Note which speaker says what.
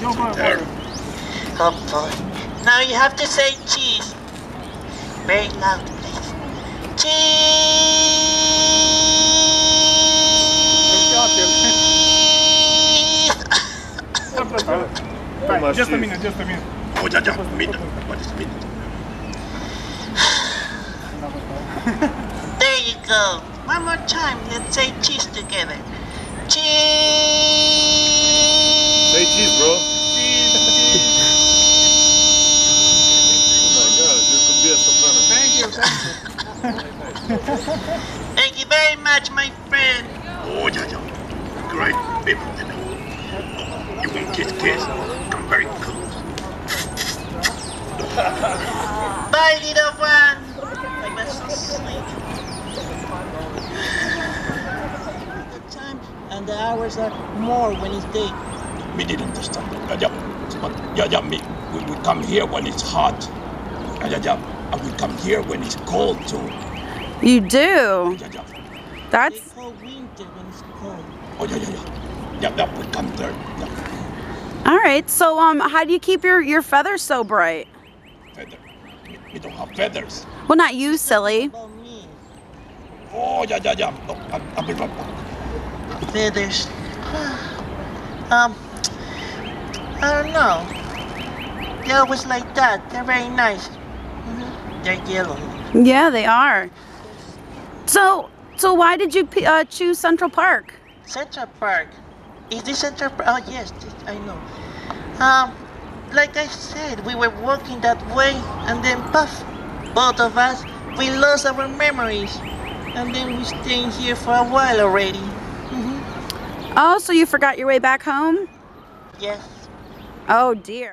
Speaker 1: Yo, go
Speaker 2: there.
Speaker 3: Oh boy. Now you have to say cheese. Very loud, please. Cheese!
Speaker 1: Right, just a minute, just a minute.
Speaker 2: Oh, yeah, minute. What is minute?
Speaker 3: There you go. One more time, let's say cheese together. Cheese!
Speaker 2: Say cheese, bro. Oh my God, you could be a soprano.
Speaker 1: Thank you, thank you.
Speaker 3: Thank you very much, my friend.
Speaker 2: Oh, yeah. Great people, you know. You won't kiss. Come very close.
Speaker 3: Bye, little one. I was so sleepy. The time and the hours are more when it's day.
Speaker 2: Me didn't understand. Yeah, me. We come here when it's hot. Yeah. And we come here when it's cold too.
Speaker 4: You do?
Speaker 2: Yeah.
Speaker 3: They
Speaker 4: That's...
Speaker 3: call winter when it's cold.
Speaker 2: Oh, yeah, we come there. Yeah.
Speaker 4: All right, so how do you keep your feathers so bright?
Speaker 2: Feather. We don't have feathers.
Speaker 4: Well, not you, silly.
Speaker 3: About me.
Speaker 2: Oh, yeah. No, I'll be right back.
Speaker 3: Feathers. I don't know. They're always like that. They're very nice. They're yellow.
Speaker 4: Yeah, they are. So why did you choose Central Park?
Speaker 3: Central Park. Is this Central Park? Oh, yes, I know. Like I said, we were walking that way, and then puff, both of us, we lost our memories. And then we stayed here for a while already.
Speaker 4: Oh, so you forgot your way back home?
Speaker 3: Yes.
Speaker 4: Oh, dear.